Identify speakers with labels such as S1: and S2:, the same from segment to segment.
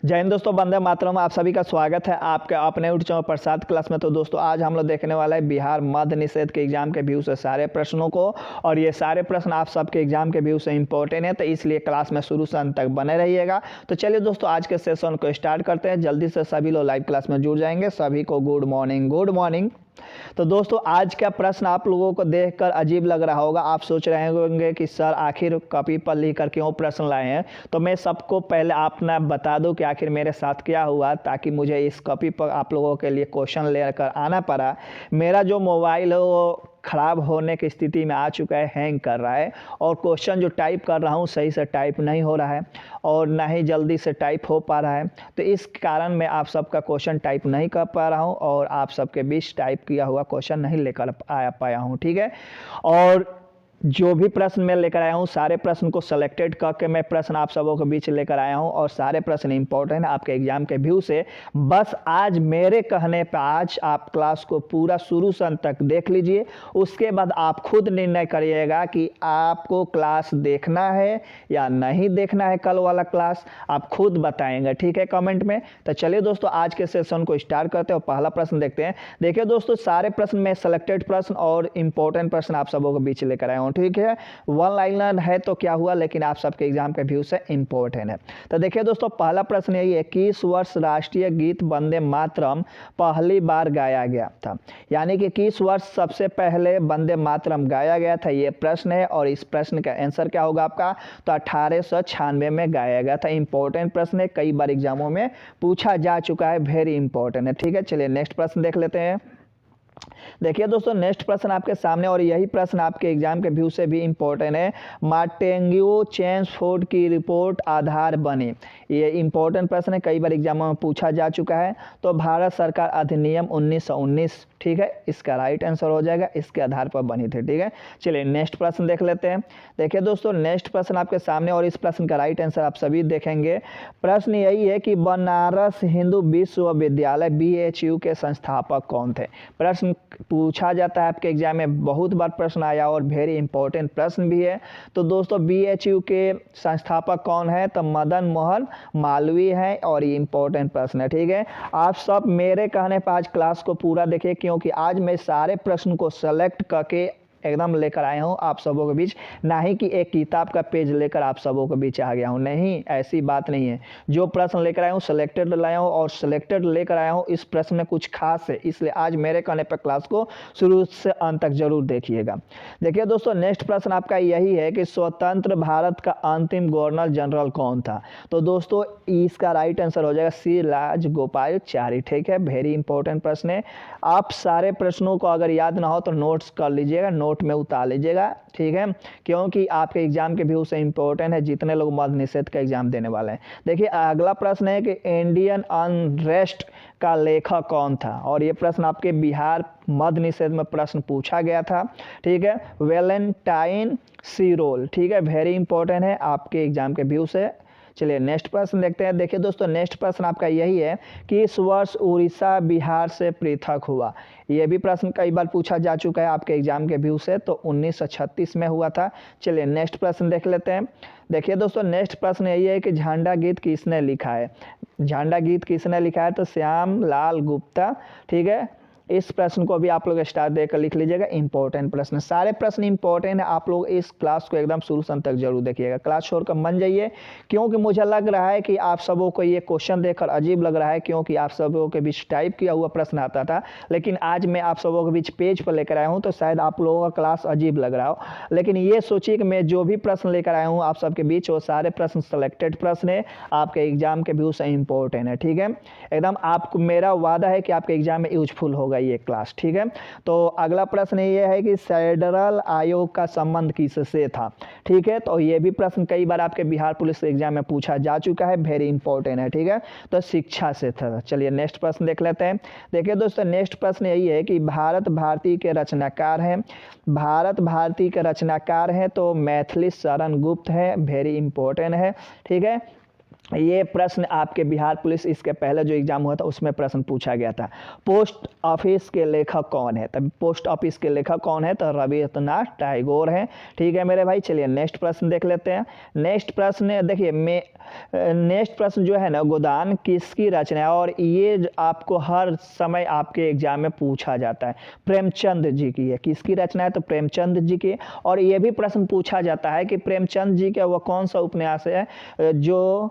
S1: जय हिंद दोस्तों, वंदे मातरम। आप सभी का स्वागत है आपके अपने यूट्यूब चैनल प्रसाद क्लास में। तो दोस्तों आज हम लोग देखने वाला है बिहार मध्य निषेध के एग्जाम के व्यू से सारे प्रश्नों को, और ये सारे प्रश्न आप सबके एग्जाम के व्यू से इंपॉर्टेंट है, तो इसलिए क्लास में शुरू से अंत तक बने रहिएगा। तो चलिए दोस्तों आज के सेशन को स्टार्ट करते हैं। जल्दी से सभी लोग लाइव क्लास में जुड़ जाएंगे। सभी को गुड मॉर्निंग, गुड मॉर्निंग। तो दोस्तों आज का प्रश्न आप लोगों को देखकर अजीब लग रहा होगा। आप सोच रहे होंगे कि सर आखिर कॉपी पर लिख कर क्यों प्रश्न लाए हैं। तो मैं सबको पहले आपने बता दूं कि आखिर मेरे साथ क्या हुआ, ताकि मुझे इस कॉपी पर आप लोगों के लिए क्वेश्चन लेकर आना पड़ा। मेरा जो मोबाइल है वो ख़राब होने की स्थिति में आ चुका है, हैंग कर रहा है, और क्वेश्चन जो टाइप कर रहा हूँ सही से टाइप नहीं हो रहा है और ना ही जल्दी से टाइप हो पा रहा है। तो इस कारण मैं आप सबका क्वेश्चन टाइप नहीं कर पा रहा हूँ और आप सबके बीच टाइप किया हुआ क्वेश्चन नहीं लेकर पाया हूँ, ठीक है। और जो भी प्रश्न मैं लेकर आया हूँ सारे प्रश्न को सिलेक्टेड करके मैं प्रश्न आप सबों के बीच लेकर आया हूँ, और सारे प्रश्न इंपॉर्टेंट है आपके एग्जाम के व्यू से। बस आज मेरे कहने पर आज आप क्लास को पूरा शुरू से अंत तक देख लीजिए, उसके बाद आप खुद निर्णय करिएगा कि आपको क्लास देखना है या नहीं देखना है। कल वाला क्लास आप खुद बताएंगे, ठीक है, कमेंट में। तो चलिए दोस्तों आज के सेशन को स्टार्ट करते हैं और पहला प्रश्न देखते हैं। देखिए दोस्तों सारे प्रश्न में सिलेक्टेड प्रश्न और इंपॉर्टेंट प्रश्न आप सबों के बीच लेकर आया हूँ, ठीक है। वन लाइनर है तो क्या हुआ, लेकिन आप सबके एग्जाम के व्यू से इंपॉर्टेंट है। तो देखिए दोस्तों पहला प्रश्न यही है, किस वर्ष राष्ट्रीय गीत वंदे मातरम पहली बार गाया गया था। यानी कि किस वर्ष सबसे पहले वंदे मातरम गाया गया था, ये प्रश्न है। और इस प्रश्न का आंसर क्या होगा आपका, तो 1896 में गाया गया था। इंपॉर्टेंट प्रश्न है, कई बार एग्जामों में पूछा जा चुका है, वेरी इंपॉर्टेंट है, ठीक है। चलिए नेक्स्ट प्रश्न देख लेते हैं। देखिए दोस्तों नेक्स्ट प्रश्न आपके सामने, और यही प्रश्न आपके एग्जाम के व्यू से भी इंपॉर्टेंट है। मार्टेंग्यू चेम्सफोर्ड की रिपोर्ट आधार बनी। ये इंपॉर्टेंट प्रश्न है, कई बार एग्जामों में पूछा जा चुका है। तो भारत सरकार अधिनियम 1919, ठीक है, इसका राइट आंसर हो जाएगा, इसके आधार पर बनी थी, ठीक है। चलिए नेक्स्ट प्रश्न देख लेते हैं। देखिए दोस्तों नेक्स्ट प्रश्न आपके सामने, और इस प्रश्न का राइट आंसर आप सभी देखेंगे। प्रश्न यही है कि बनारस हिंदू विश्वविद्यालय BHU के संस्थापक कौन थे। प्रश्न पूछा जाता है आपके एग्जाम में, बहुत बार प्रश्न आया और वेरी इंपॉर्टेंट प्रश्न भी है। तो दोस्तों BHU के संस्थापक कौन है, तो मदन मोहन मालवीय है, और ये इंपॉर्टेंट प्रश्न है, ठीक है। आप सब मेरे कहने पर आज क्लास को पूरा देखिए, क्योंकि आज मैं सारे प्रश्न को सेलेक्ट करके एकदम लेकर आया हूँ आप सबों के बीच, ना ही कि एक किताब का पेज लेकर आप सबों के बीच आ गया हूँ, नहीं, ऐसी बात नहीं है। जो प्रश्न लेकर आया हूँ सिलेक्टेड लाया हूँ, और सिलेक्टेड लेकर आया हूँ इस प्रश्न में कुछ खास है, इसलिए आज मेरे कहने पर क्लास को शुरू से अंत तक जरूर देखिएगा। देखिए दोस्तों नेक्स्ट प्रश्न आपका यही है कि स्वतंत्र भारत का अंतिम गवर्नर जनरल कौन था। तो दोस्तों इसका राइट आंसर हो जाएगा श्री राजगोपालाचारी, ठीक है, वेरी इंपॉर्टेंट प्रश्न है। आप सारे प्रश्नों को अगर याद ना हो तो नोट्स कर लीजिएगा, नोट में उतार लीजिएगा, ठीक है, क्योंकि आपके एग्जाम के व्यू से इंपॉर्टेंट है जितने लोग मध्य निषेध का एग्जाम देने वाले हैं। देखिए अगला प्रश्न है कि इंडियन अनरेस्ट का लेखक कौन था, और ये प्रश्न आपके बिहार मध्य निषेध में प्रश्न पूछा गया था, ठीक है, वैलेंटाइन सीरोल, ठीक है, वेरी इंपॉर्टेंट है आपके एग्जाम के व्यू से। चलिए नेक्स्ट प्रश्न देखते हैं। देखिए दोस्तों नेक्स्ट प्रश्न आपका यही है कि इस वर्ष उड़ीसा बिहार से पृथक हुआ। यह भी प्रश्न कई बार पूछा जा चुका है आपके एग्जाम के व्यू से, तो 1936 में हुआ था। चलिए नेक्स्ट प्रश्न देख लेते हैं। देखिए दोस्तों नेक्स्ट प्रश्न यही है कि झंडा गीत किसने लिखा है। झंडा गीत किसने लिखा है, तो श्याम लाल गुप्ता, ठीक है। इस प्रश्न को भी आप लोग स्टार देकर लिख लीजिएगा, इंपॉर्टेंट प्रश्न, सारे प्रश्न इंपॉर्टेंट है। आप लोग इस क्लास को एकदम शुरू से अंत तक जरूर देखिएगा, क्लास छोड़कर मन जाइए, क्योंकि मुझे लग रहा है कि आप सबों को ये क्वेश्चन देखकर अजीब लग रहा है, क्योंकि आप सबों के बीच टाइप किया हुआ प्रश्न आता था, लेकिन आज मैं आप सबों के बीच पेज पर लेकर आया हूँ, तो शायद आप लोगों का क्लास अजीब लग रहा हो। लेकिन ये सोचिए कि मैं जो भी प्रश्न लेकर आया हूँ आप सबके बीच, वो सारे प्रश्न सेलेक्टेड प्रश्न है, आपके एग्जाम के व्यू से इंपॉर्टेंट है, ठीक है। एकदम आपको मेरा वादा है कि आपके एग्जाम में यूजफुल होगा ये क्लास, ठीक है। तो अगला प्रश्न ये है कि फेडरल आयोग का संबंध किससे था, ठीक है। तो ये भी प्रश्न कई बार आपके बिहार पुलिस एग्जाम में पूछा जा चुका है, वेरी इंपॉर्टेंट है, ठीक है। तो शिक्षा से था। चलिए नेक्स्ट प्रश्न देख लेते हैं। देखिए दोस्तों नेक्स्ट प्रश्न यही है कि भारत भारती के रचनाकार हैं। भारत भारती के रचनाकार हैं तो मैथिली शरण गुप्त है, वेरी इंपॉर्टेंट है, ठीक है। ये प्रश्न आपके बिहार पुलिस इसके पहले जो एग्जाम हुआ था उसमें प्रश्न पूछा गया था। पोस्ट ऑफिस के लेखक कौन है? तब पोस्ट ऑफिस के लेखक कौन है? तो रविन्द्रनाथ टैगोर हैं। ठीक है मेरे भाई, चलिए नेक्स्ट प्रश्न देख लेते हैं। नेक्स्ट प्रश्न देखिए, नेक्स्ट प्रश्न जो है ना, गोदान किसकी रचना है? और ये आपको हर समय आपके एग्जाम में पूछा जाता है। प्रेमचंद जी की है। किसकी रचना है? तो प्रेमचंद जी की। और ये भी प्रश्न पूछा जाता है कि प्रेमचंद जी का वह कौन सा उपन्यास है जो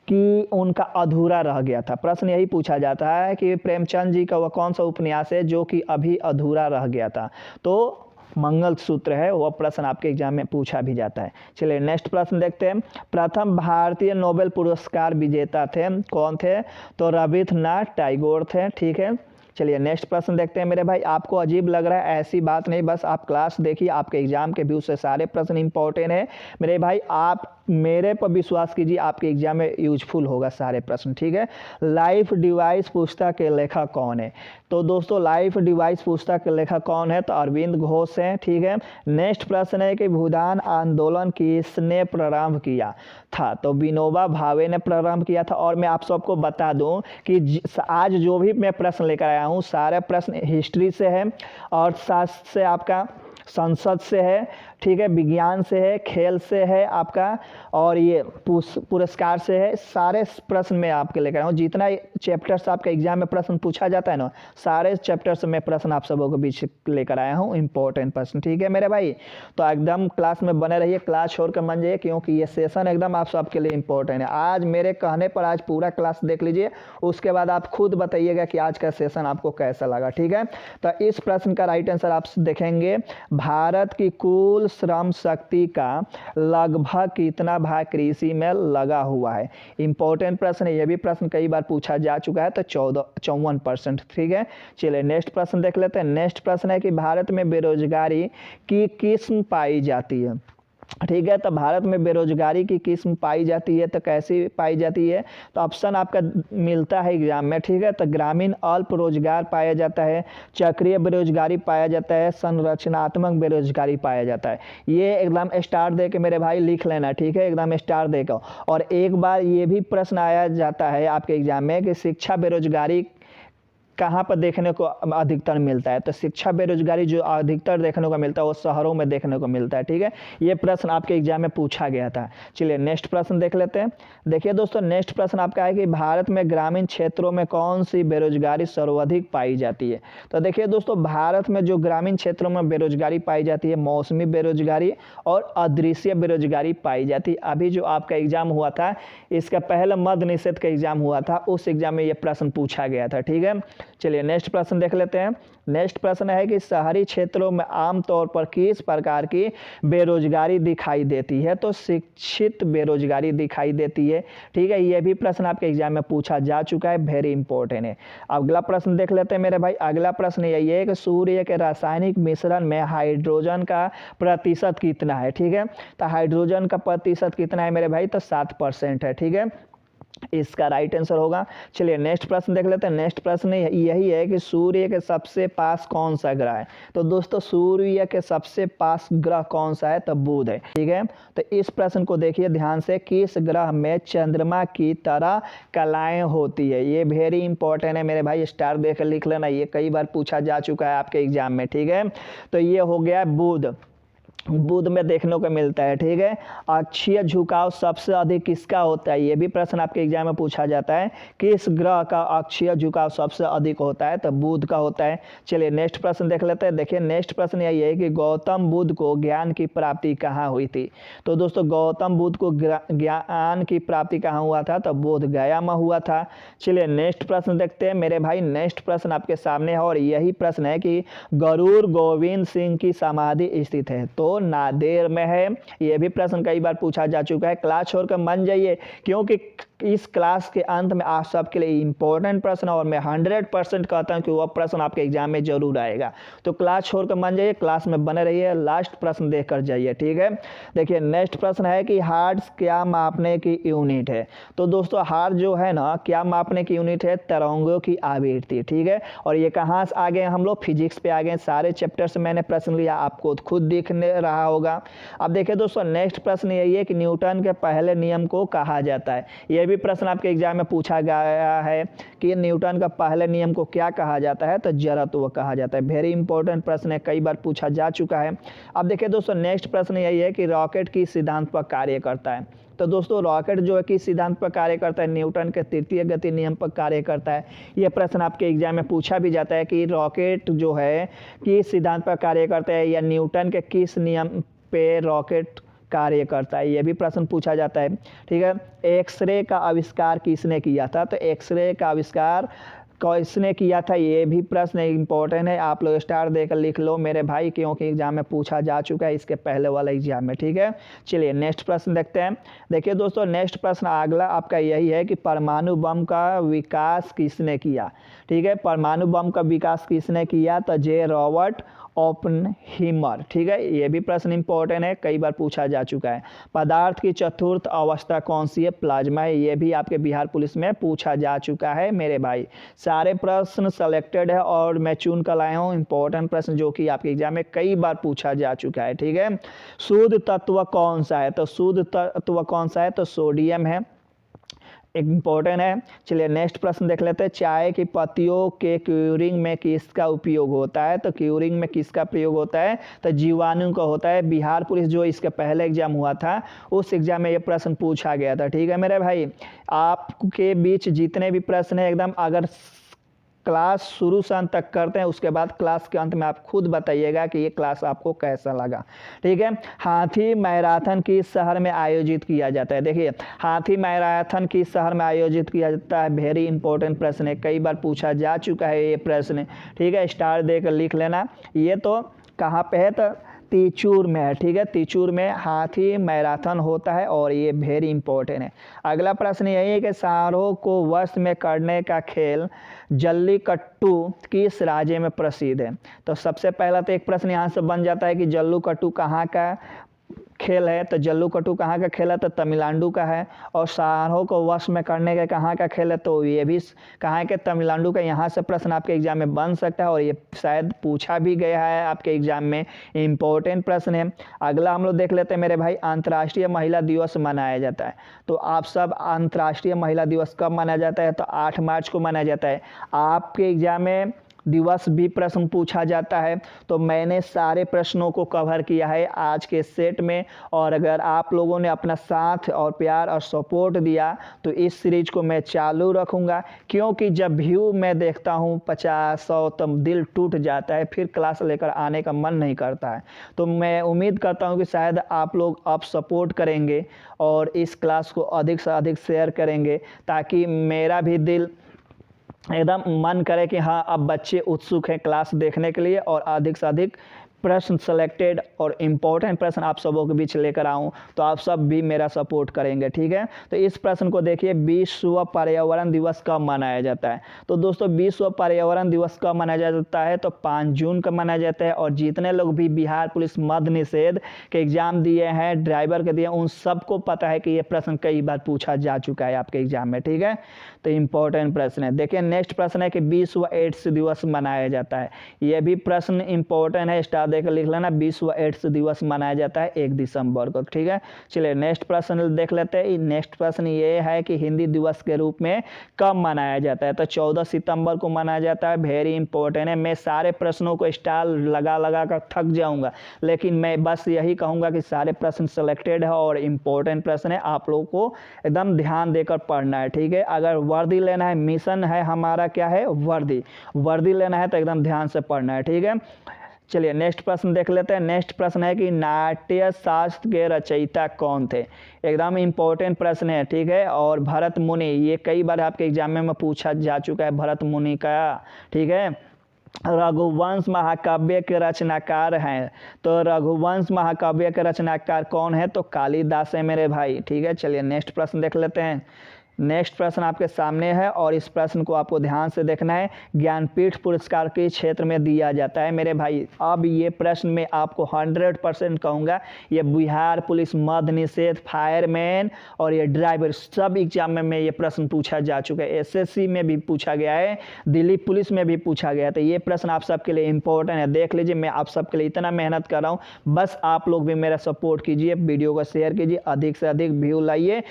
S1: कि उनका अधूरा रह गया था। प्रश्न यही पूछा जाता है कि प्रेमचंद जी का वह कौन सा उपन्यास है जो कि अभी अधूरा रह गया था? तो मंगलसूत्र है, वह प्रश्न आपके एग्जाम में पूछा भी जाता है। चलिए नेक्स्ट प्रश्न देखते हैं। प्रथम भारतीय नोबेल पुरस्कार विजेता थे, कौन थे? तो रविन्द्रनाथ टैगोर थे। ठीक है, चलिए नेक्स्ट प्रश्न देखते हैं मेरे भाई। आपको अजीब लग रहा है, ऐसी बात नहीं, बस आप क्लास देखिए, आपके एग्जाम के व्यू से सारे प्रश्न इंपॉर्टेंट है मेरे भाई। आप मेरे पर विश्वास कीजिए, आपके एग्जाम में यूजफुल होगा सारे प्रश्न। ठीक है, लाइफ डिवाइस पुस्तक के लेखक कौन है? तो दोस्तों लाइफ डिवाइस पुस्तक के लेखक कौन है? तो अरविंद घोष हैं। ठीक है, नेक्स्ट प्रश्न है कि भूदान आंदोलन किसने प्रारंभ किया था? तो विनोबा भावे ने प्रारंभ किया था। और मैं आप सबको बता दूं कि आज जो भी मैं प्रश्न लेकर आया हूं सारे प्रश्न हिस्ट्री से है और साथ से आपका संसद से है, ठीक है, विज्ञान से है, खेल से है आपका, और ये पुरस्कार से है। सारे प्रश्न मैं आपके लेकर आया हूँ। जितना चैप्टर्स आपका एग्जाम में प्रश्न पूछा जाता है ना, सारे चैप्टर्स में प्रश्न आप सबों के बीच लेकर आया हूँ, इंपॉर्टेंट प्रश्न। ठीक है मेरे भाई, तो एकदम क्लास में बने रहिए, क्लास छोड़ कर मन जाइए, क्योंकि ये सेशन एकदम आप सबके लिए इंपॉर्टेंट है। आज मेरे कहने पर आज पूरा क्लास देख लीजिए, उसके बाद आप खुद बताइएगा कि आज का सेशन आपको कैसा लगा। ठीक है, तो इस प्रश्न का राइट आंसर आप देखेंगे, भारत की कुल श्रम शक्ति का लगभग कितना भाग कृषि में लगा हुआ है? इंपॉर्टेंट प्रश्न है, यह भी प्रश्न कई बार पूछा जा चुका है। तो 54%। ठीक है, चलिए नेक्स्ट प्रश्न देख लेते हैं। नेक्स्ट प्रश्न है कि भारत में बेरोजगारी की किस्म पाई जाती है। ठीक है, तो भारत में बेरोजगारी की किस्म पाई जाती है, तो कैसी पाई जाती है? तो ऑप्शन आपका मिलता है एग्जाम में। ठीक है, तो ग्रामीण अल्प रोजगार पाया जाता है, चक्रीय बेरोजगारी पाया जाता है, संरचनात्मक बेरोजगारी पाया जाता है। ये एकदम स्टार दे के मेरे भाई लिख लेना। ठीक है, एकदम स्टार देकर। और एक बार ये भी प्रश्न आया जाता है आपके एग्जाम में कि शिक्षा बेरोजगारी कहाँ पर देखने को अधिकतर मिलता है? तो शिक्षा बेरोजगारी जो अधिकतर देखने को मिलता है वो शहरों में देखने को मिलता है। ठीक है, ये प्रश्न आपके एग्जाम में पूछा गया था। चलिए नेक्स्ट प्रश्न देख लेते हैं। देखिए दोस्तों, नेक्स्ट प्रश्न आपका है कि भारत में ग्रामीण क्षेत्रों में कौन सी बेरोजगारी सर्वाधिक पाई जाती है? तो देखिए दोस्तों, भारत में जो ग्रामीण क्षेत्रों में बेरोजगारी पाई जाती है, मौसमी बेरोजगारी और अदृश्य बेरोजगारी पाई जाती है। अभी जो आपका एग्जाम हुआ था, इसका पहला मद्य निषेध का एग्जाम हुआ था, उस एग्जाम में ये प्रश्न पूछा गया था। ठीक है, चलिए नेक्स्ट प्रश्न देख लेते हैं। नेक्स्ट प्रश्न है कि शहरी क्षेत्रों में आमतौर पर किस प्रकार की बेरोजगारी दिखाई देती है? तो शिक्षित बेरोजगारी दिखाई देती है। ठीक है, यह भी प्रश्न आपके एग्जाम में पूछा जा चुका है, वेरी इंपॉर्टेंट है। अगला प्रश्न देख लेते हैं मेरे भाई। अगला प्रश्न यही है कि सूर्य के रासायनिक मिश्रण में हाइड्रोजन का प्रतिशत कितना है? ठीक है, तो हाइड्रोजन का प्रतिशत कितना है मेरे भाई? तो 7% है। ठीक है, इसका राइट आंसर होगा। चलिए नेक्स्ट प्रश्न देख लेते हैं। नेक्स्ट प्रश्न यही है कि सूर्य के सबसे पास कौन सा ग्रह है? तो दोस्तों सूर्य के सबसे पास ग्रह कौन सा है? तो बुध है। ठीक है, तो इस प्रश्न को देखिए ध्यान से, किस ग्रह में चंद्रमा की तरह कलाएं होती है? ये वेरी इंपॉर्टेंट है मेरे भाई, स्टार देकर लिख लेना, ये कई बार पूछा जा चुका है आपके एग्जाम में। ठीक है, तो ये हो गया बुध, बुध में देखने को मिलता है। ठीक है, अक्षीय झुकाव सबसे अधिक किसका होता है? ये भी प्रश्न आपके एग्जाम में पूछा जाता है, किस ग्रह का अक्षीय झुकाव सबसे अधिक होता है? तो बुध का होता है। चलिए नेक्स्ट प्रश्न देख लेते हैं। देखिए नेक्स्ट प्रश्न यही है कि गौतम बुद्ध को ज्ञान की प्राप्ति कहाँ हुई थी? तो दोस्तों गौतम बुद्ध को ज्ञान की प्राप्ति कहाँ हुआ था? तो बोध गया में हुआ था। चलिए नेक्स्ट प्रश्न देखते हैं मेरे भाई। नेक्स्ट प्रश्न आपके सामने है और यही प्रश्न है कि गरुड़ गोविंद सिंह की समाधि स्थित है, तो नादेर में है। यह भी प्रश्न कई बार पूछा जा चुका है, क्लास छोड़कर मान जाइए, क्योंकि इस क्लास के अंत में आप सबके लिए इंपॉर्टेंट प्रश्न, और मैं 100% कहता हूं कि वह प्रश्न आपके एग्जाम में जरूर आएगा। तो क्लास छोड़कर मान जाइए, क्लास में बने रहिए, लास्ट प्रश्न देख कर जाइए, ठीक है। देखिए नेक्स्ट प्रश्न है कि हार्ट्स क्या मापने की यूनिट है। तो दोस्तों हार्ट जो है ना, क्या मापने की यूनिट है, तरंगों की आवृत्ति, ठीक है। और ये कहाँ से आ गए हम लोग, फिजिक्स पे आ गए। सारे चैप्टर से मैंने प्रश्न लिया, आपको खुद दिखने रहा होगा। अब देखिए दोस्तों नेक्स्ट प्रश्न यही है कि न्यूटन के पहले नियम को कहा जाता है। यह भी प्रश्न आपके एग्जाम में पूछा गया है कि न्यूटन का पहले नियम को क्या कहा जाता है, तो जड़त्व कहा जाता है। वेरी इंपॉर्टेंट प्रश्न है, कई बार पूछा जा चुका है। अब देखिए दोस्तों नेक्स्ट प्रश्न यही है कि रॉकेट किस सिद्धांत पर कार्य करता है। तो दोस्तों रॉकेट जो है किस सिद्धांत पर कार्य करता है, न्यूटन के तृतीय गति नियम पर कार्य करता है। यह प्रश्न आपके एग्जाम में पूछा भी जाता है कि रॉकेट जो है किस सिद्धांत पर कार्य करता है, या न्यूटन के किस नियम पे रॉकेट कार्य करता है, यह भी प्रश्न पूछा जाता है, ठीक है। एक्सरे का आविष्कार किसने किया था, तो एक्सरे का आविष्कार किसने किया था, ये भी प्रश्न इंपॉर्टेंट है। आप लोग स्टार देकर लिख लो मेरे भाई, क्योंकि एग्जाम में पूछा जा चुका है इसके पहले वाला एग्जाम में, ठीक है। चलिए नेक्स्ट प्रश्न देखते हैं। देखिए दोस्तों नेक्स्ट प्रश्न अगला आपका यही है कि परमाणु बम का विकास किसने किया, ठीक है। परमाणु बम का विकास किसने किया, तो जे रॉबर्ट ओपनहीमर, ठीक है। ये भी प्रश्न इंपॉर्टेंट है, कई बार पूछा जा चुका है। पदार्थ की चतुर्थ अवस्था कौन सी है, प्लाज्मा है। ये भी आपके बिहार पुलिस में पूछा जा चुका है मेरे भाई। सारे प्रश्न सेलेक्टेड है और मैं चुन कर लाया हूँ इंपॉर्टेंट प्रश्न जो कि आपके एग्जाम में कई बार पूछा जा चुका है, ठीक है। शुद्ध तत्व कौन सा है, तो शुद्ध तत्व कौन सा है, तो सोडियम है, इम्पोर्टेंट है। चलिए नेक्स्ट प्रश्न देख लेते हैं। चाय की पत्तियों के क्यूरिंग में किसका उपयोग होता है, तो क्यूरिंग में किसका प्रयोग होता है, तो जीवाणु का होता है। बिहार पुलिस जो इसके पहले एग्जाम हुआ था उस एग्जाम में ये प्रश्न पूछा गया था, ठीक है मेरे भाई। आपके बीच जितने भी प्रश्न है एकदम, अगर क्लास शुरू से अंत तक करते हैं, उसके बाद क्लास के अंत में आप खुद बताइएगा कि ये क्लास आपको कैसा लगा, ठीक है। हाथी मैराथन किस शहर में आयोजित किया जाता है, देखिए हाथी मैराथन किस शहर में आयोजित किया जाता है, वेरी इंपॉर्टेंट प्रश्न है, कई बार पूछा जा चुका है ये प्रश्न, ठीक है। स्टार देकर लिख लेना। ये तो कहाँ पे है, तो तिचूर में है, ठीक है। तिचूर में हाथी मैराथन होता है और ये वेरी इंपॉर्टेंट है। अगला प्रश्न यही है कि समारोह को वश में करने का खेल जल्लीकट्टू किस राज्य में प्रसिद्ध है। तो सबसे पहला तो एक प्रश्न यहाँ से बन जाता है कि जल्लीकट्टू कहाँ का खेल है, तो जल्लीकट्टू कहाँ का खेल है, तो तमिलनाडु का है। और समारोह को वश में करने का कहाँ का खेल है, तो ये भी कहाँ के, तमिलनाडु का। यहाँ से प्रश्न आपके एग्जाम में बन सकता है और ये शायद पूछा भी गया है आपके एग्जाम में, इंपॉर्टेंट प्रश्न है। अगला हम लोग देख लेते हैं मेरे भाई। अंतर्राष्ट्रीय महिला दिवस मनाया जाता है, तो आप सब अंतर्राष्ट्रीय महिला दिवस कब मनाया जाता है, तो 8 मार्च को मनाया जाता है। आपके एग्जाम में दिवस भी प्रश्न पूछा जाता है, तो मैंने सारे प्रश्नों को कवर किया है आज के सेट में। और अगर आप लोगों ने अपना साथ और प्यार और सपोर्ट दिया तो इस सीरीज को मैं चालू रखूँगा, क्योंकि जब व्यू मैं देखता हूँ 50-100 तो दिल टूट जाता है, फिर क्लास लेकर आने का मन नहीं करता है। तो मैं उम्मीद करता हूँ कि शायद आप लोग अब सपोर्ट करेंगे और इस क्लास को अधिक से अधिक शेयर करेंगे, ताकि मेरा भी दिल एकदम मन करे कि हाँ अब बच्चे उत्सुक हैं क्लास देखने के लिए, और अधिक से अधिक प्रश्न सेलेक्टेड और इम्पोर्टेंट प्रश्न आप सबों के बीच लेकर आऊँ, तो आप सब भी मेरा सपोर्ट करेंगे, ठीक है। तो इस प्रश्न को देखिए, विश्व पर्यावरण दिवस कब मनाया जाता है। तो दोस्तों विश्व पर्यावरण दिवस कब मनाया जाता है, तो 5 जून का मनाया जाता है। और जितने लोग भी बिहार पुलिस मद्य निषेध के एग्जाम दिए हैं, ड्राइवर के दिए, उन सबको पता है कि ये प्रश्न कई बार पूछा जा चुका है आपके एग्जाम में, ठीक है। तो इम्पोर्टेंट प्रश्न है। देखिए नेक्स्ट प्रश्न है कि विश्व एड्स दिवस मनाया जाता है। यह भी प्रश्न इंपॉर्टेंट है, स्टार देकर लिख लेना। विश्व एड्स दिवस मनाया जाता है 1 दिसंबर को, ठीक है। चलिए नेक्स्ट प्रश्न देख लेते हैं। नेक्स्ट प्रश्न ये है कि हिंदी दिवस के रूप में कब मनाया जाता है, तो 14 सितंबर को मनाया जाता है। वेरी इंपॉर्टेंट है। मैं सारे प्रश्नों को स्टार लगा लगा कर थक जाऊंगा, लेकिन मैं बस यही कहूँगा कि सारे प्रश्न सेलेक्टेड है और इम्पोर्टेंट प्रश्न है, आप लोगों को एकदम ध्यान देकर पढ़ना है, ठीक है। अगर वर्दी लेना है, मिशन है हमारा क्या है, वर्दी लेना है, तो एकदम ध्यान से पढ़ना है, ठीक है। चलिए नेक्स्ट प्रश्न देख लेते हैं। नेक्स्ट प्रश्न है कि नाट्य शास्त्र के रचयिता कौन थे। एकदम इम्पोर्टेंट प्रश्न है, ठीक है। और भरत मुनि, ये कई बार आपके एग्जाम में पूछा जा चुका है भरत मुनि का, ठीक है। रघुवंश महाकाव्य के रचनाकार हैं, तो रघुवंश महाकाव्य के रचनाकार कौन है, तो कालिदास है मेरे भाई, ठीक है। चलिए नेक्स्ट प्रश्न देख लेते हैं। नेक्स्ट प्रश्न आपके सामने है और इस प्रश्न को आपको ध्यान से देखना है। ज्ञानपीठ पुरस्कार किस क्षेत्र में दिया जाता है मेरे भाई? अब ये प्रश्न में आपको 100% कहूँगा, ये बिहार पुलिस मद्य निषेध, फायरमैन और ये ड्राइवर सब एग्जाम में ये प्रश्न पूछा जा चुका है। एसएससी में भी पूछा गया है, दिल्ली पुलिस में भी पूछा गया। तो ये प्रश्न आप सबके लिए इंपॉर्टेंट है। देख लीजिए, मैं आप सबके लिए इतना मेहनत कर रहा हूँ, बस आप लोग भी मेरा सपोर्ट कीजिए, वीडियो को शेयर कीजिए, अधिक से अधिक व्यू लाइए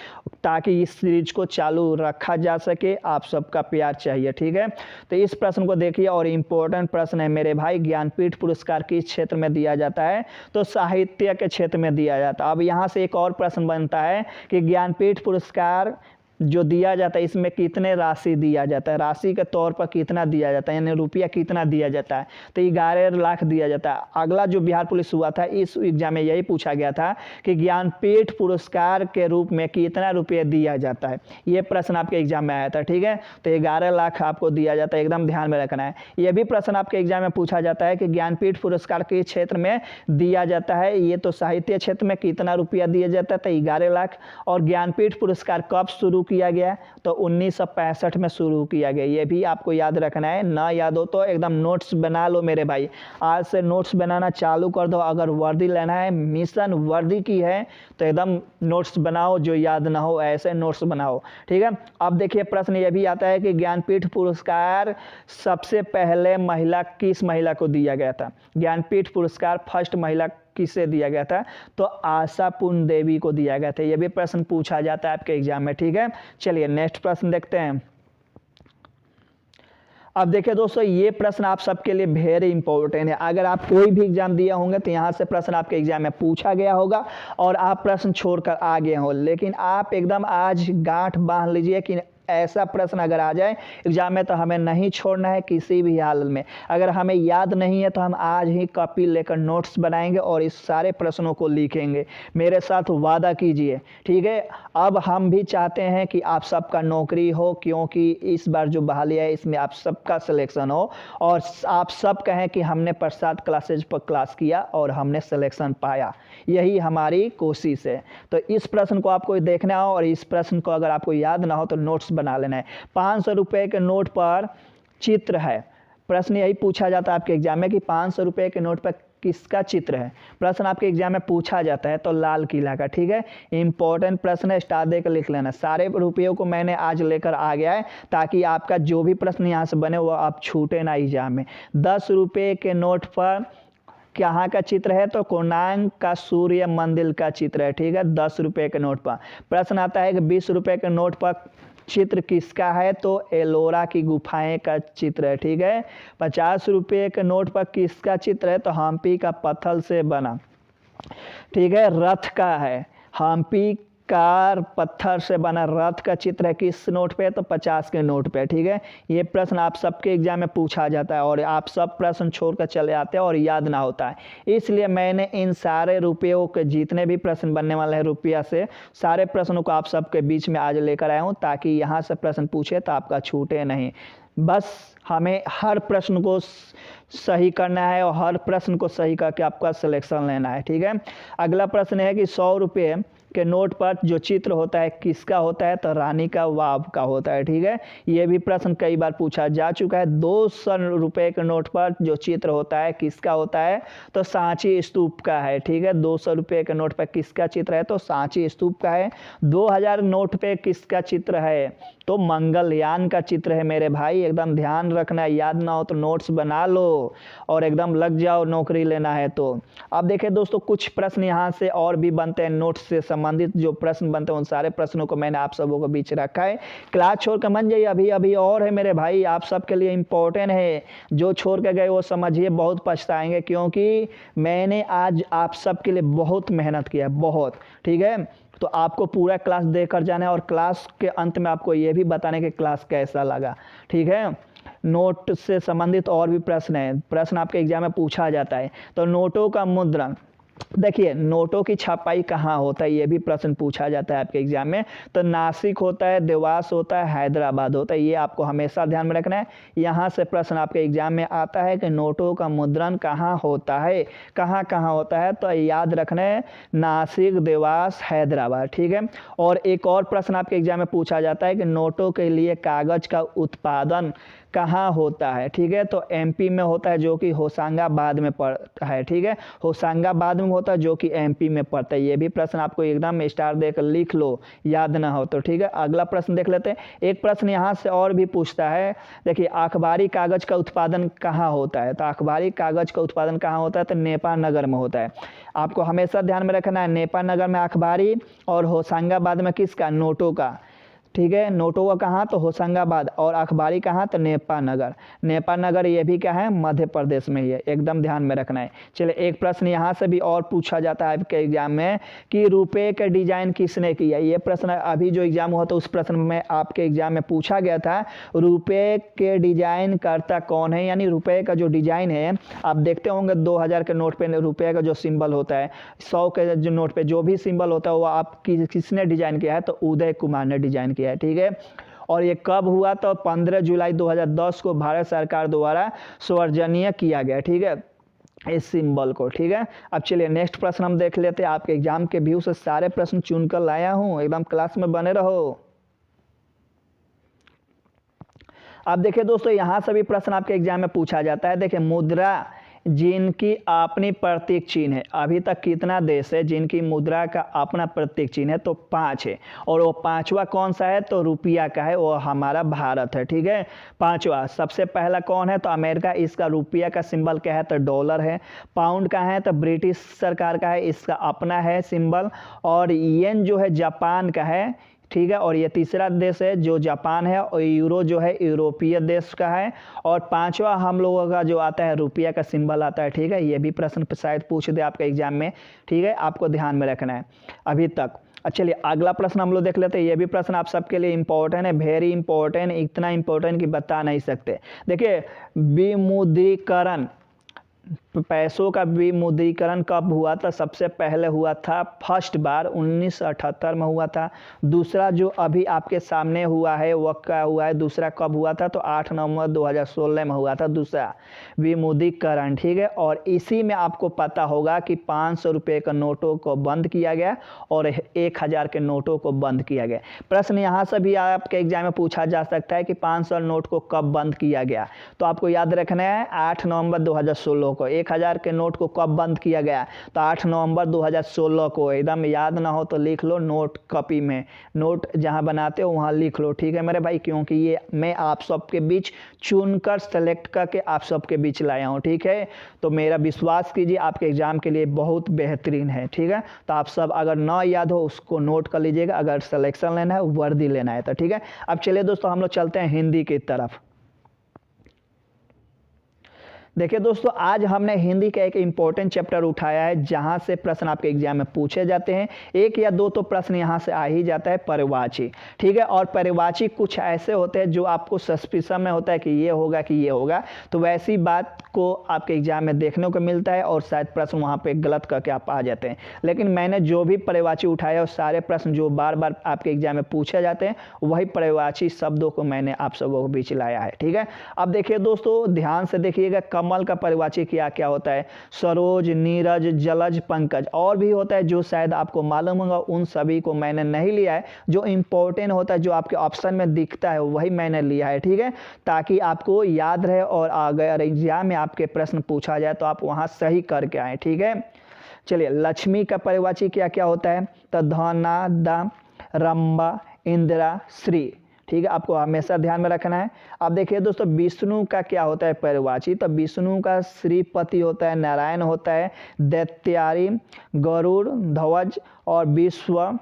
S1: ताकि इस सीरीज को चालू रखा जा सके। आप सबका प्यार चाहिए, ठीक है। तो इस प्रश्न को देखिए और इम्पोर्टेंट प्रश्न है मेरे भाई। ज्ञानपीठ पुरस्कार किस क्षेत्र में दिया जाता है? तो साहित्य के क्षेत्र में दिया जाता है। अब यहाँ से एक और प्रश्न बनता है कि ज्ञानपीठ पुरस्कार जो दिया जाता है इसमें कितने राशि दिया जाता है, राशि के तौर पर कितना दिया जाता है, यानी रुपया कितना दिया जाता है? तो 11 लाख दिया जाता है। अगला जो बिहार पुलिस हुआ था, इस एग्जाम में यही पूछा गया था कि ज्ञानपीठ पुरस्कार के रूप में कितना रुपया दिया जाता है। ये प्रश्न आपके एग्जाम में आया था, ठीक है। तो 11 लाख आपको दिया जाता है, एकदम ध्यान में रखना है। यह भी प्रश्न आपके एग्जाम में पूछा जाता है कि ज्ञानपीठ पुरस्कार किस क्षेत्र में दिया जाता है? ये तो साहित्य क्षेत्र में कितना रुपया दिया जाता है? तो 11 लाख। और ज्ञानपीठ पुरस्कार कब शुरू किया गया? तो 1965 में शुरू किया गया। ये भी आपको याद रखना है, ना याद हो तो एकदम नोट्स बना लो मेरे भाई, आज से नोट्स बनाना चालू कर दो। अगर वर्दी लेना है, मिशन वर्दी की है, तो एकदम नोट्स बनाओ, जो याद ना हो ऐसे नोट्स बनाओ, ठीक है। अब देखिए प्रश्न ये भी आता है कि ज्ञानपीठ पुरस्कार सबसे पहले किस महिला को दिया गया था? ज्ञानपीठ पुरस्कार फर्स्ट महिला किसे दिया गया था? तो आशापूर्ण देवी को दिया गया था। यह भी प्रश्न पूछा जाता है आपके एग्जाम में, ठीक है। चलिए नेक्स्ट प्रश्न देखते हैं। अब देखिए दोस्तों, ये प्रश्न आप सबके लिए वेरी इंपॉर्टेंट है। अगर आप कोई भी एग्जाम दिया होंगे तो यहाँ से प्रश्न आपके एग्जाम में पूछा गया होगा और आप प्रश्न छोड़कर आ गए हो, लेकिन आप एकदम आज गांठ बांध लीजिए कि ऐसा प्रश्न अगर आ जाए एग्जाम में तो हमें नहीं छोड़ना है किसी भी हालत में। अगर हमें याद नहीं है तो हम आज ही कॉपी लेकर नोट्स बनाएंगे और इस सारे प्रश्नों को लिखेंगे। मेरे साथ वादा कीजिए, ठीक है। अब हम भी चाहते हैं कि आप सबका नौकरी हो, क्योंकि इस बार जो बहाली है इसमें आप सबका सिलेक्शन हो और आप सब कहें कि हमने प्रसाद क्लासेज पर क्लास किया और हमने सिलेक्शन पाया। यही हमारी कोशिश है। तो इस प्रश्न को आपको देखना हो और इस प्रश्न को अगर आपको याद ना हो तो नोट्स बना लेना है। 500 रुपये के नोट पर चित्र है। प्रश्न यही पूछा जाता है आपके एग्जाम में कि 500 रुपये के नोट पर किसका चित्र है? प्रश्न आपके एग्जाम में पूछा जाता है तो लाल किला का, ठीक है। इंपॉर्टेंट प्रश्न है, स्टार देकर लिख लेना। सारे रुपयों को मैंने आज लेकर आ गया है ताकि आपका जो भी प्रश्न यहाँ से बने वो आप छूटे ना एग्जाम में। 10 रुपये के नोट पर कहाँ का चित्र है? तो कोणार्क का सूर्य मंदिर का चित्र है, ठीक है। 10 रुपये के नोट पर। प्रश्न आता है कि 20 रुपये के नोट पर चित्र किसका है? तो एलोरा की गुफाएं का चित्र है, ठीक है। 50 रुपये के नोट पर किसका चित्र है? तो हम्पी का पत्थर से बना, ठीक है, रथ का है। हम्पी का पत्थर से बना रथ का चित्र है किस नोट पे? तो 50 के नोट पे, ठीक है। ये प्रश्न आप सबके एग्जाम में पूछा जाता है और आप सब प्रश्न छोड़कर चले आते हैं और याद ना होता है। इसलिए मैंने इन सारे रुपयों के जितने भी प्रश्न बनने वाले हैं रुपया से, सारे प्रश्नों को आप सबके बीच में आज लेकर आया हूँ ताकि यहाँ से प्रश्न पूछे तो आपका छूटे नहीं। बस हमें हर प्रश्न को सही करना है और हर प्रश्न को सही करके आपका सिलेक्शन लेना है, ठीक है। अगला प्रश्न है कि 100 रुपये के नोट पर जो चित्र होता है किसका होता है? तो रानी का वाव का होता है, ठीक है। ये भी प्रश्न कई बार पूछा जा चुका है। 200 रुपये के नोट पर जो चित्र होता है किसका होता है? तो सांची स्तूप का है, ठीक है। 200 रुपये के नोट पर किसका चित्र है? तो सांची स्तूप का है। 2000 नोट पे किसका चित्र है? तो मंगलयान का चित्र है मेरे भाई। एकदम ध्यान रखना, याद ना हो तो नोट्स बना लो और एकदम लग जाओ नौकरी लेना है तो। अब देखिए दोस्तों, कुछ प्रश्न यहाँ से और भी बनते हैं, नोट्स से संबंधित जो प्रश्न बनते हैं उन सारे प्रश्नों को मैंने आप सबों के बीच रखा है। क्लास छोड़ कर मन जाइए, अभी अभी और है मेरे भाई, आप सबके लिए इम्पोर्टेंट है। जो छोड़ के गए वो समझिए बहुत पछताएंगे, क्योंकि मैंने आज आप सबके लिए बहुत मेहनत किया है, बहुत, ठीक है। तो आपको पूरा क्लास देकर जाना है और क्लास के अंत में आपको ये भी बताने कि क्लास कैसा लगा, ठीक है। नोट से संबंधित और भी प्रश्न है, प्रश्न आपके एग्जाम में पूछा जाता है। तो नोटों का मुद्रण देखिए नोटों की छपाई कहाँ होता है, ये भी प्रश्न पूछा जाता है आपके एग्जाम में। तो नासिक होता है, देवास होता है, हैदराबाद होता है, ये आपको हमेशा ध्यान में रखना है। यहाँ से प्रश्न आपके एग्जाम में आता है कि नोटों का मुद्रण कहाँ होता है, कहाँ कहाँ होता है, तो याद रखना है नासिक, देवास, हैदराबाद, ठीक है। और एक और प्रश्न आपके एग्जाम में पूछा जाता है कि नोटों के लिए कागज का उत्पादन कहाँ होता है, ठीक है। तो एमपी में होता है जो कि होशंगाबाद में पड़ता है, ठीक है, होशंगाबाद में होता है जो कि एमपी में पड़ता है। ये भी प्रश्न आपको एकदम स्टार देकर लिख लो, याद ना हो तो, ठीक है। अगला प्रश्न देख लेते हैं। एक प्रश्न यहाँ से और भी पूछता है, देखिए अखबारी कागज का उत्पादन कहाँ होता है, तो अखबारी कागज का उत्पादन कहाँ होता है, तो नेपाल नगर में होता है। आपको हमेशा ध्यान में रखना है नेपाल नगर में अखबारी, और होशंगाबाद में किसका, नोटों का, ठीक है। नोटों का कहाँ, तो होशंगाबाद, और अखबारी कहाँ, तो नेपाल नगर। नेपाल नगर ये भी क्या है, मध्य प्रदेश में ही है, एकदम ध्यान में रखना है। चलिए एक प्रश्न यहाँ से भी और पूछा जाता है आपके एग्जाम में कि रुपये का डिजाइन किसने किया। ये प्रश्न अभी जो एग्जाम हुआ था उस प्रश्न में आपके एग्जाम में पूछा गया था, रुपये के डिजाइन करता कौन है, यानी रुपये का जो डिजाइन है, आप देखते होंगे 2000 के नोट पे रुपये का जो सिंबल होता है, 100 के जो नोट पे जो भी सिंबल होता है वो आप किसने डिजाइन किया है, तो उदय कुमार ने डिजाइन किया है, ठीक है। और ये कब हुआ, तो 15 जुलाई 2010 को भारत सरकार द्वारा सर्वजनीय किया गया, ठीक है, इस सिंबल को, ठीक है। अब चलिए नेक्स्ट प्रश्न हम देख लेते हैं। आपके एग्जाम के व्यू से सारे प्रश्न चुनकर लाया हूं, एकदम क्लास में बने रहो। अब देखिए दोस्तों यहाँ से भी प्रश्न आपके एग्जाम में पूछा जाता है। देखिए मुद्रा जिनकी अपनी प्रतीक चिन्ह है, अभी तक कितना देश है जिनकी मुद्रा का अपना प्रतीक चिन्ह है, तो 5 है। और वो 5वां कौन सा है, तो रुपया का है, वो हमारा भारत है, ठीक है। 5वां सबसे पहला कौन है, तो अमेरिका, इसका रुपया का सिंबल क्या है, तो डॉलर है। पाउंड का है, तो ब्रिटिश सरकार का है, इसका अपना है सिंबल। और येन जो है जापान का है, ठीक है। और ये तीसरा देश है जो जापान है, और यूरो जो है यूरोपीय देश का है। और 5वां हम लोगों का जो आता है रुपया का सिंबल आता है, ठीक है। ये भी प्रश्न शायद पूछ दे आपके एग्जाम में, ठीक है, आपको ध्यान में रखना है अभी तक। चलिए अगला प्रश्न हम लोग देख लेते हैं। ये भी प्रश्न आप सबके लिए इंपॉर्टेंट है, वेरी इंपॉर्टेंट, इतना इंपॉर्टेंट कि बता नहीं सकते। देखिए विमुद्रीकरण, पैसों का विमुद्रीकरण कब हुआ था, सबसे पहले हुआ था फर्स्ट बार 1978 में हुआ था। दूसरा जो अभी आपके सामने हुआ है वह क्या हुआ है, दूसरा कब हुआ था, तो 8 नवंबर 2016 में हुआ था दूसरा विमुद्रीकरण, ठीक है। और इसी में आपको पता होगा कि 500 रुपये के नोटों को बंद किया गया और 1000 के नोटों को बंद किया गया। प्रश्न यहाँ से भी आपके एग्जाम में पूछा जा सकता है कि 500 नोट को कब बंद किया गया, तो आपको याद रखना है 8 नवंबर 2016 को। 1000 के नोट को कब बंद किया गया, तो 8 नवंबर 2016 को। एकदम याद ना हो तो लिख लो नोट कॉपी में, नोट जहां बनाते हो वहां लिख लो, ठीक है मेरे भाई, क्योंकि ये मैं आप सबके बीच चुनकर सेलेक्ट करके आप सबके बीच लाया हूं, ठीक है। तो मेरा विश्वास कीजिए आपके एग्जाम के लिए बहुत बेहतरीन है, ठीक है। तो आप सब अगर ना याद हो उसको नोट कर लीजिएगा, अगर सिलेक्शन लेना है वर्दी लेना है तो, ठीक है। अब चलिए दोस्तों हम लोग चलते हैं हिंदी की तरफ। देखिए दोस्तों आज हमने हिंदी का एक इम्पोर्टेंट चैप्टर उठाया है जहां से प्रश्न आपके एग्जाम में पूछे जाते हैं। एक या दो तो प्रश्न यहां से आ ही जाता है, परिवाची, ठीक है। और परिवाची कुछ ऐसे होते हैं जो आपको सस्पिशन में होता है कि ये होगा कि ये होगा, तो वैसी बात को आपके एग्जाम में देखने को मिलता है और शायद प्रश्न वहां पे गलत करके आप आ जाते हैं। लेकिन मैंने जो भी परिवाची उठाया और सारे प्रश्न जो बार बार आपके एग्जाम में पूछे जाते हैं वही परिवाची शब्दों को मैंने आप सबों के बीच लाया है, ठीक है। अब देखिए दोस्तों ध्यान से देखिएगा, कमल का परिवाची क्या क्या होता है, सरोज, नीरज, जलज, पंकज, और भी होता है जो शायद आपको मालूम होगा, उन सभी को मैंने नहीं लिया है। जो इंपॉर्टेंट होता है जो आपके ऑप्शन में दिखता है वही मैंने लिया है, ठीक है, ताकि आपको याद रहे और अगर एग्जाम में आपके प्रश्न पूछा जाए तो आप वहां सही करके आए, ठीक है। चलिए लक्ष्मी का परिवाची क्या क्या होता है, तो धना, दा, रंबा, इंदिरा, श्री, ठीक है, आपको हमेशा ध्यान में रखना है। अब देखिए दोस्तों विष्णु का क्या होता है परिवाची, तो विष्णु का श्रीपति होता है, नारायण होता है, दैत्यारी, गरुड़, ध्वज और विश्व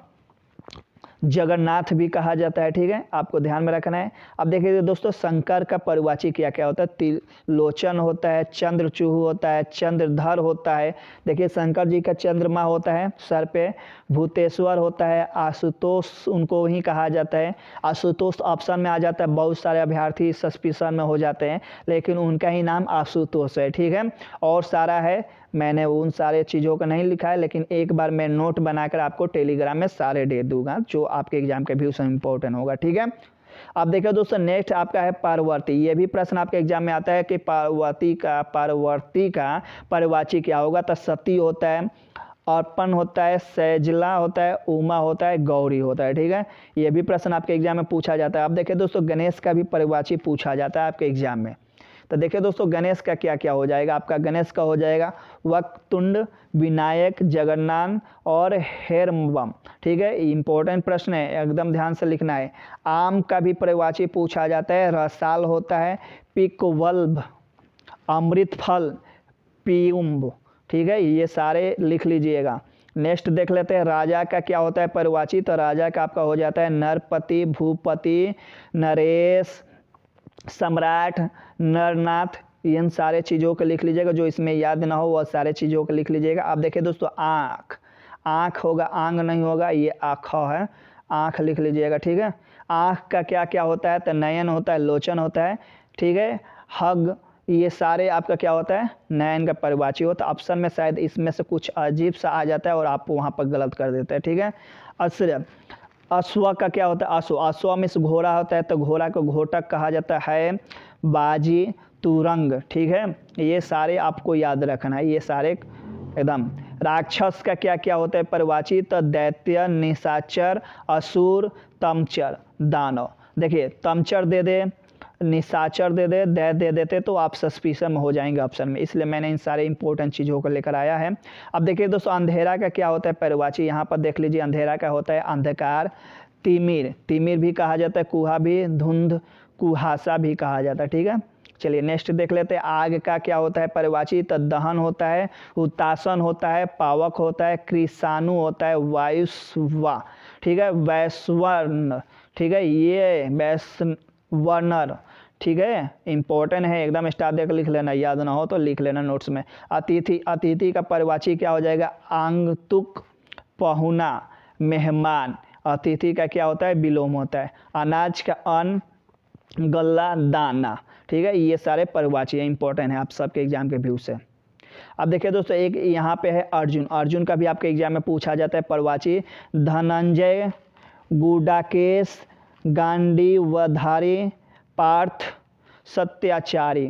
S1: जगन्नाथ भी कहा जाता है, ठीक है, आपको ध्यान में रखना है। अब देखिए दोस्तों शंकर का परिवाची क्या क्या होता है, त्रिलोचन होता है, चंद्रचूह होता है, चंद्रधर होता है। देखिए शंकर जी का चंद्रमा होता है सर पे, भूतेश्वर होता है, आशुतोष उनको ही कहा जाता है। आशुतोष ऑप्शन में आ जाता है, बहुत सारे अभ्यर्थी सस्पिशन में हो जाते हैं लेकिन उनका ही नाम आशुतोष है, ठीक है। और सारा है मैंने उन सारे चीज़ों को नहीं लिखा है, लेकिन एक बार मैं नोट बनाकर आपको टेलीग्राम में सारे दे दूंगा जो आपके एग्जाम के व्यू से इम्पोर्टेंट होगा, ठीक है। अब देखिए दोस्तों, नेक्स्ट आपका है परवर्ती। ये भी प्रश्न आपके एग्जाम में आता है कि परवर्ती का परिवाची क्या होगा। तो सती होता है, अर्पण होता है, सैजला होता है, उमा होता है, गौरी होता है, ठीक है। ये भी प्रश्न आपके एग्जाम में पूछा जाता है। अब देखिए दोस्तों, गणेश का भी परिवाची पूछा जाता है आपके एग्जाम में। तो देखिए दोस्तों, गणेश का क्या क्या हो जाएगा। आपका गणेश का हो जाएगा वक्रतुंड, विनायक, जगन्नाथ और हेरम्बम, ठीक है। इंपॉर्टेंट प्रश्न है, एकदम ध्यान से लिखना है। आम का भी परिवाची पूछा जाता है, रसाल होता है, पिकवल्भ, अमृत फल, पीयुम्ब, ठीक है। ये सारे लिख लीजिएगा। नेक्स्ट देख लेते हैं, राजा का क्या होता है परिवाची। तो राजा का आपका हो जाता है नरपति, भूपति, नरेश, सम्राट, नरनाथ। इन सारे चीज़ों को लिख लीजिएगा, जो इसमें याद ना हो वह सारे चीज़ों को लिख लीजिएगा। आप देखिए दोस्तों, आँख होगा, आंग नहीं होगा, ये आँख है, आँख लिख लीजिएगा, ठीक है। आँख का क्या क्या होता है। तो नयन होता है, लोचन होता है, ठीक है, हग, ये सारे आपका क्या होता है नयन का परिवाची होता है। ऑप्शन में शायद इसमें से कुछ अजीब सा आ जाता है और आप वहाँ पर गलत कर देते हैं, ठीक है। अश्र, अश्व का क्या होता है। अश्व में से घोड़ा होता है, तो घोड़ा को घोटक कहा जाता है, बाजी, तुरंग, ठीक है। ये सारे आपको याद रखना है, ये सारे एकदम। राक्षस का क्या क्या होता है परिवाची। तो दैत्य, निशाचर, असुर, तमचर, दानव। देखिए, तमचर दे दे, निशाचर दे दे, दैत्य दे देते तो आप सस्पिशन में हो जाएंगे ऑप्शन में, इसलिए मैंने इन सारे इंपॉर्टेंट चीज़ों को लेकर आया है। अब देखिए दोस्तों, अंधेरा का क्या होता है परिवाची। यहाँ पर देख लीजिए, अंधेरा का होता है अंधकार, तिमिर, तिमिर भी कहा जाता है, कुहा भी, धुंध, कुहासा भी कहा जाता है, ठीक है। चलिए नेक्स्ट देख लेते हैं, आग का क्या होता है परिवाची। तो दहन होता है, हुतासन होता है, पावक होता है, कृषाणु होता है, वायुस्वा, ठीक है, वैश्वर्ण, ठीक है, ये वैश्वर्णर, ठीक है। इंपॉर्टेंट है, एकदम स्टार देकर लिख लेना, याद ना हो तो लिख लेना नोट्स में। अतिथि, अतिथि का परिवाची क्या हो जाएगा। आंगतुक, पहुना, मेहमान। अतिथि का क्या होता है विलोम होता है। अनाज का अन्न, गल्ला, दाना, ठीक है। ये सारे परिवाची इंपॉर्टेंट है आप सबके एग्जाम के व्यू से। अब देखिए दोस्तों, एक यहाँ पे है अर्जुन। अर्जुन का भी आपके एग्जाम में पूछा जाता है परिवाची। धनंजय, गुडाकेश, गांडीवधारी, पार्थ, सत्याचारी।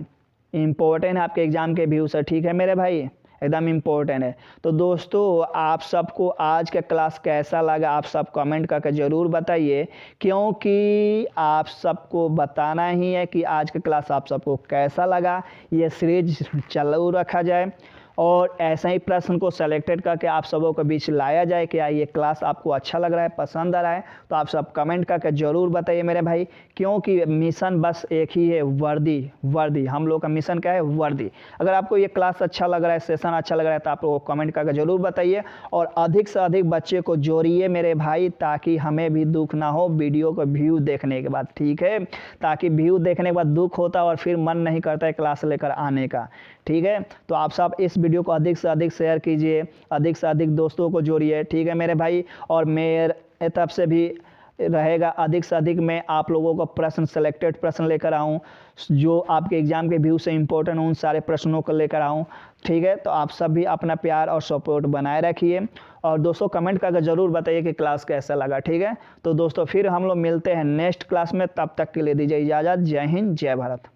S1: इंपॉर्टेंट है आपके एग्जाम के व्यू से, ठीक है मेरे भाई, एकदम इम्पोर्टेंट है। तो दोस्तों, आप सबको आज का क्लास कैसा लगा आप सब कमेंट करके ज़रूर बताइए, क्योंकि आप सबको बताना ही है कि आज का क्लास आप सबको कैसा लगा। ये सीरीज चालू रखा जाए और ऐसा ही प्रश्न को सेलेक्टेड करके आप सबों के बीच लाया जाए। क्या ये क्लास आपको अच्छा लग रहा है, पसंद आ रहा है, तो आप सब कमेंट करके ज़रूर बताइए मेरे भाई, क्योंकि मिशन बस एक ही है, वर्दी। हम लोग का मिशन क्या है, वर्दी। अगर आपको ये क्लास अच्छा लग रहा है, सेशन अच्छा लग रहा है, तो आप लोग कमेंट करके ज़रूर बताइए और अधिक से अधिक बच्चे को जोड़िए मेरे भाई, ताकि हमें भी दुख ना हो वीडियो को व्यू देखने के बाद, ठीक है। ताकि व्यू देखने के बाद दुख होता और फिर मन नहीं करता है क्लास लेकर आने का, ठीक है। तो आप सब इस वीडियो को अधिक से अधिक शेयर कीजिए, अधिक से अधिक दोस्तों को जोड़िए, ठीक है मेरे भाई। और मेरे तरफ से भी रहेगा अधिक से अधिक मैं आप लोगों को प्रश्न, सेलेक्टेड प्रश्न लेकर आऊँ, जो आपके एग्जाम के व्यू से इंपॉर्टेंट उन सारे प्रश्नों को लेकर आऊँ, ठीक है। तो आप सब भी अपना प्यार और सपोर्ट बनाए रखिए और दोस्तों कमेंट करके ज़रूर बताइए कि क्लास कैसा लगा, ठीक है। तो दोस्तों फिर हम लोग मिलते हैं नेक्स्ट क्लास में, तब तक के लिए दीजिए इजाज़त। जय हिंद, जय भारत।